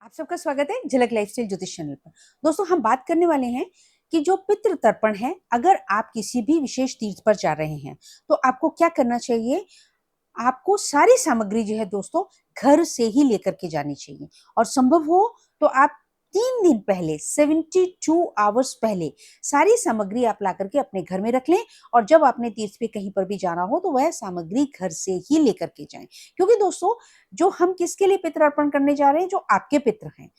आप सबका स्वागत है झलक लाइफस्टाइल ज्योतिष चैनल पर। दोस्तों, हम बात करने वाले हैं कि जो पितृ तर्पण है, अगर आप किसी भी विशेष तीर्थ पर जा रहे हैं तो आपको क्या करना चाहिए। आपको सारी सामग्री जो है दोस्तों घर से ही लेकर के जानी चाहिए और संभव हो तो आप 3 दिन पहले 72 आवर्स पहले सारी सामग्री आप ला करके अपने घर में रख लें और जब आपने तीर्थ पे कहीं पर भी जाना हो तो वह सामग्री घर से ही लेकर के जाएं। क्योंकि दोस्तों, जो हम किसके लिए पितृ अर्पण करने जा रहे हैं, जो आपके पितृ हैं,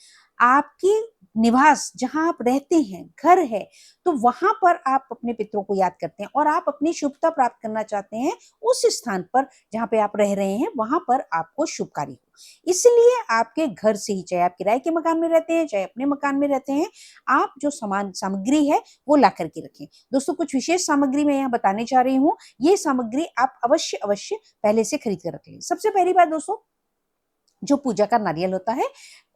आपकी निवास जहां आप रहते हैं, घर है, तो वहां पर आप अपने पितरों को याद करते हैं और आप अपनी शुभता प्राप्त करना चाहते हैं उस स्थान पर जहां पे आप रह रहे हैं, वहां पर आपको शुभ कार्य हो। इसलिए आपके घर से ही, चाहे आप किराए के मकान में रहते हैं चाहे अपने मकान में रहते हैं, आप जो सामान सामग्री है वो ला करके रखें। दोस्तों, कुछ विशेष सामग्री मैं यहाँ बताने जा रही हूँ, ये सामग्री आप अवश्य अवश्य पहले से खरीद कर रख लें। सबसे पहली बात दोस्तों, जो पूजा का नारियल होता है,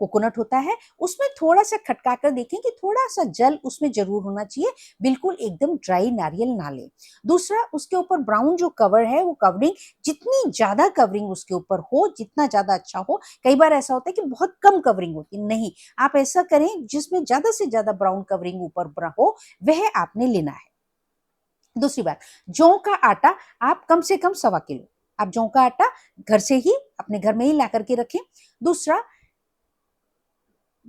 कोकोनट होता है, उसमें थोड़ा सा खटका कर देखें कि थोड़ा सा जल उसमें जरूर होना चाहिए, बिल्कुल एकदम ड्राई नारियल ना लें। दूसरा, उसके ऊपर ब्राउन जो कवर है, वो कवरिंग, जितनी ज्यादा कवरिंग उसके ऊपर हो जितना ज्यादा अच्छा हो। कई बार ऐसा होता है कि बहुत कम कवरिंग होती, नहीं, आप ऐसा करें जिसमें ज्यादा से ज्यादा ब्राउन कवरिंग ऊपर हो, वह आपने लेना है। दूसरी बात, जौ का आटा आप कम से कम 1.25 किलो, आप जौ का आटा घर से ही अपने घर में ही ला करके रखें। दूसरा,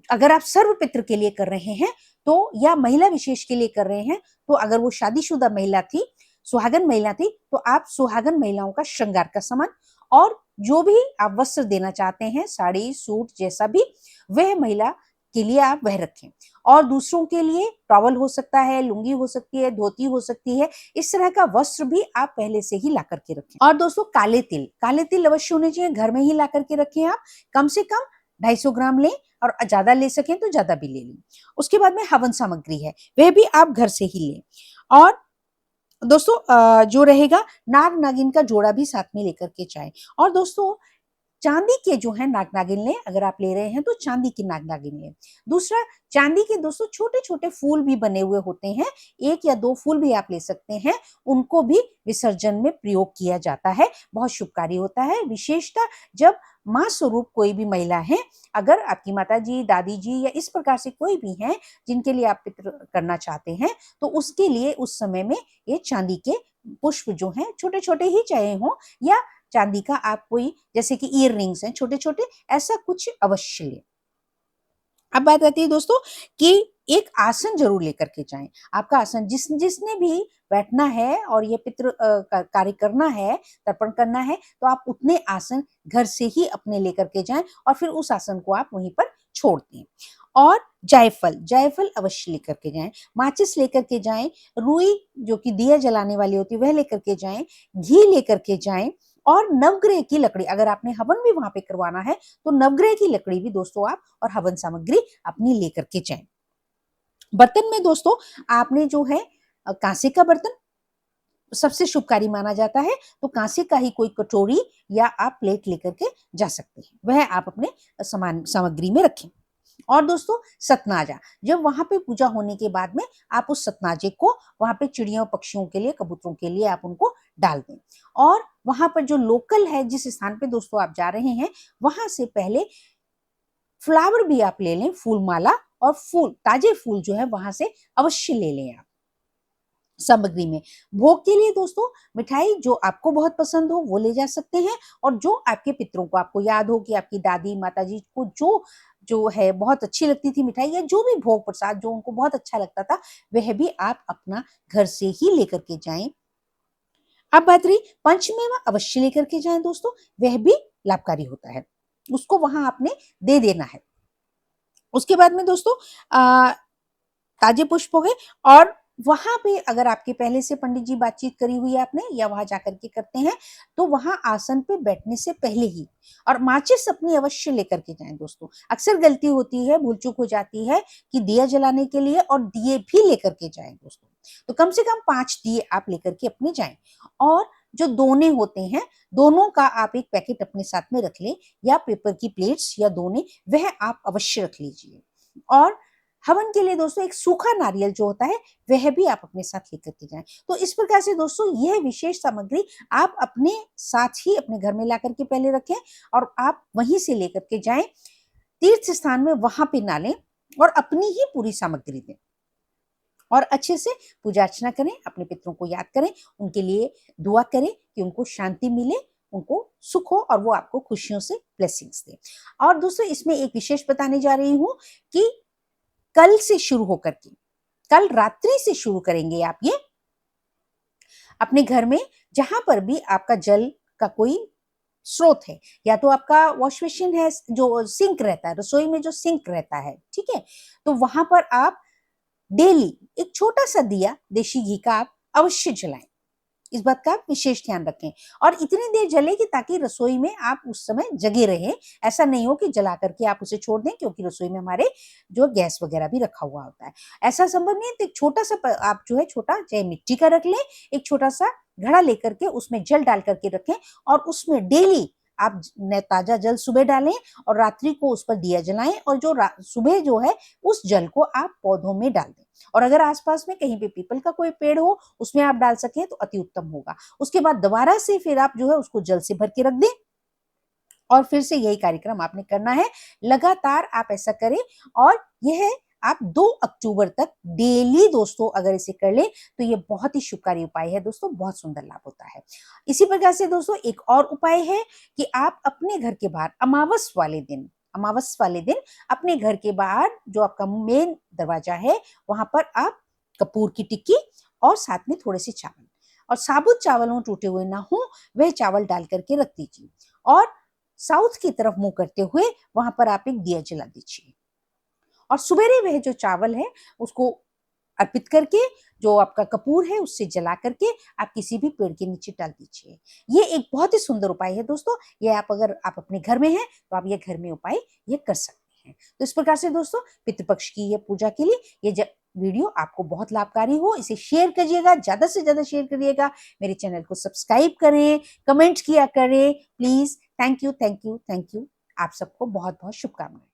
अगर आप सर्व पितृ के लिए कर रहे हैं तो, या महिला विशेष के लिए कर रहे हैं तो, अगर वो शादीशुदा महिला थी, सुहागन महिला थी, तो आप सुहागन महिलाओं का श्रृंगार का सामान और जो भी आप वस्त्र देना चाहते हैं, साड़ी सूट जैसा भी, वह महिला के लिए आप वह रखें। और दूसरों के लिए टॉवल हो सकता है, लुंगी हो सकती है, धोती हो सकती है, इस तरह का वस्त्र भी आप पहले से ही ला करके रखें। और दोस्तों, काले तिल अवश्य होने चाहिए, घर में ही ला करके रखें। आप कम से कम 250 ग्राम लें और ज्यादा ले सकें तो ज्यादा भी ले लें। उसके बाद में हवन सामग्री है, वह भी आप घर से ही लें। और दोस्तों, जो रहेगा, नाग नागिन का जोड़ा भी साथ में लेकर के जाएं। और दोस्तों, चांदी के जो है नाग नागिन लें, अगर आप ले रहे हैं तो चांदी की नाग नागिन लें। दूसरा, चांदी के दोस्तों छोटे छोटे फूल भी बने हुए होते हैं, 1 या 2 फूल भी आप ले सकते हैं, उनको भी विसर्जन में प्रयोग किया जाता है, बहुत शुभकारी होता है। विशेषता जब मां स्वरूप कोई भी महिला है, अगर आपकी माता जी, दादी जी या इस प्रकार से कोई भी हैं जिनके लिए आप पितृ करना चाहते हैं, तो उसके लिए उस समय में ये चांदी के पुष्प जो हैं, छोटे छोटे ही चाहे हो, या चांदी का आप कोई, जैसे कि ईयर रिंग्स हैं छोटे छोटे, ऐसा कुछ अवश्य लें। अब बात आती है दोस्तों कि एक आसन जरूर लेकर के जाएं। आपका आसन, जिसने भी बैठना है और ये पितृ कार्य करना है, तर्पण करना है, तो आप उतने आसन घर से ही अपने लेकर के जाएं और फिर उस आसन को आप वहीं पर छोड़ दें। और जायफल अवश्य लेकर के जाएं, माचिस लेकर के जाएं, रुई जो कि दिया जलाने वाली होती है वह लेकर के जाएं, घी लेकर के जाएं, और नवग्रह की लकड़ी, अगर आपने हवन भी वहां पे करवाना है तो नवग्रह की लकड़ी भी दोस्तों आप और हवन सामग्री अपनी लेकर के जाएं। बर्तन में दोस्तों, आपने जो है कांसे का बर्तन सबसे शुभकारी माना जाता है, तो कांसे का ही कोई कटोरी या आप प्लेट लेकर के जा सकते हैं, वह आप अपने सामान सामग्री में रखें। और दोस्तों, सतनाजा, जब वहां पे पूजा होने के बाद में आप उस सतनाजे को वहां पे चिड़ियों पक्षियों के लिए, कबूतरों के लिए आप उनको डाल दें। और वहां पर जो लोकल है, जिस स्थान पे दोस्तों आप जा रहे हैं, वहां से पहले फ्लावर भी आप ले लें, फूल माला और फूल, ताजे फूल जो है वहां से अवश्य ले लें आप सामग्री में। भोग के लिए दोस्तों, मिठाई जो आपको बहुत पसंद हो वो ले जा सकते हैं, और जो आपके पितरों को, आपको याद हो कि आपकी दादी माता जी को जो जो है बहुत अच्छी लगती थी मिठाई, या जो भी भोग प्रसाद जो उनको बहुत अच्छा लगता था, वह भी आप अपना घर से ही लेकर के जाएं। अब बात रही पंचमेवा, अवश्य लेकर के जाएं दोस्तों, वह भी लाभकारी होता है, उसको वहां आपने दे देना है। उसके बाद में दोस्तों, ताजे पुष्प हो गए, और वहां पे अगर आपके पहले से पंडित जी बातचीत करी हुई है आपने, या वहां जाकर के करते हैं, तो वहां आसन पे बैठने से पहले ही, और माचिस अपनी अवश्य लेकर के जाएं दोस्तों। अक्सर गलती होती है, भूल चूक हो जाती है कि दिया जलाने के लिए और दिए भी लेकर के जाएं दोस्तों, तो कम से कम 5 दिए आप लेकर के अपने जाएं। और जो दोने होते हैं, दोनों का आप एक पैकेट अपने साथ में रख लें, या पेपर की प्लेट्स या दोने, वह आप अवश्य रख लीजिए। और हवन के लिए दोस्तों, एक सूखा नारियल जो होता है, वह भी आप अपने साथ लेकर के जाएं। तो इस प्रकार से दोस्तों, यह विशेष सामग्री आप अपने साथ ही अपने घर में ला करके पहले रखें और आप वहीं से लेकर के जाएं। तीर्थ स्थान में वहां पे ना लें और अपनी ही पूरी सामग्री दें और अच्छे से पूजा अर्चना करें, अपने पितरों को याद करें, उनके लिए दुआ करें कि उनको शांति मिले, उनको सुख हो और वो आपको खुशियों से ब्लेसिंग्स दे। और दोस्तों इसमें एक विशेष बताने जा रही हूँ कि कल से शुरू होकर के, कल रात्रि से शुरू करेंगे आप ये अपने घर में जहां पर भी आपका जल का कोई स्रोत है, या तो आपका वॉश बेसिन है, जो सिंक रहता है, रसोई में जो सिंक रहता है, ठीक है, तो वहां पर आप डेली एक छोटा सा दिया देशी घी का आप अवश्य जलाएं। इस बात का आप विशेष ध्यान रखें और इतनी देर जले कि ताकि रसोई में आप उस समय जगे रहें। ऐसा नहीं हो कि जला करके आप उसे छोड़ दें, क्योंकि रसोई में हमारे जो गैस वगैरह भी रखा हुआ होता है। ऐसा संभव नहीं है तो एक छोटा सा आप जो है, छोटा चाहे मिट्टी का रख लें, एक छोटा सा घड़ा लेकर के उसमें जल डाल करके रखें और उसमें डेली आप ताजा जल सुबह डालें और रात्रि को उस पर दिया जलाएं और जो सुबह जो है उस जल को आप पौधों में डाल दें। और अगर आसपास में कहीं पे पीपल का कोई पेड़ हो उसमें आप डाल सकें तो अति उत्तम होगा। उसके बाद दोबारा से फिर आप जो है उसको जल से भर के रख दें और फिर से यही कार्यक्रम आपने करना है। लगातार आप ऐसा करें और यह आप 2 अक्टूबर तक डेली दोस्तों अगर इसे कर ले तो ये बहुत ही शुभकारी उपाय है दोस्तों, बहुत सुंदर लाभ होता है। इसी प्रकार से दोस्तों एक और उपाय है कि आप अपने घर के बाहर अमावस वाले दिन अपने घर के बाहर जो आपका मेन दरवाजा है वहां पर आप कपूर की टिक्की और साथ में थोड़े से चावल और साबुत चावल हो, टूटे हुए ना हो, वह चावल डाल करके रख दीजिए और साउथ की तरफ मुंह करते हुए वहां पर आप एक दिया जला दीजिए और सुबेरे वह जो चावल है उसको अर्पित करके जो आपका कपूर है उससे जला करके आप किसी भी पेड़ के नीचे डाल दीजिए। ये एक बहुत ही सुंदर उपाय है दोस्तों। ये आप अगर आप अपने घर में हैं तो आप ये घर में उपाय ये कर सकते हैं। तो इस प्रकार से दोस्तों पितृपक्ष की ये पूजा के लिए ये वीडियो आपको बहुत लाभकारी हो, इसे शेयर करिएगा, ज्यादा से ज्यादा शेयर करिएगा, मेरे चैनल को सब्सक्राइब करें, कमेंट किया करें प्लीज। Thank you. आप सबको बहुत बहुत शुभकामनाएं।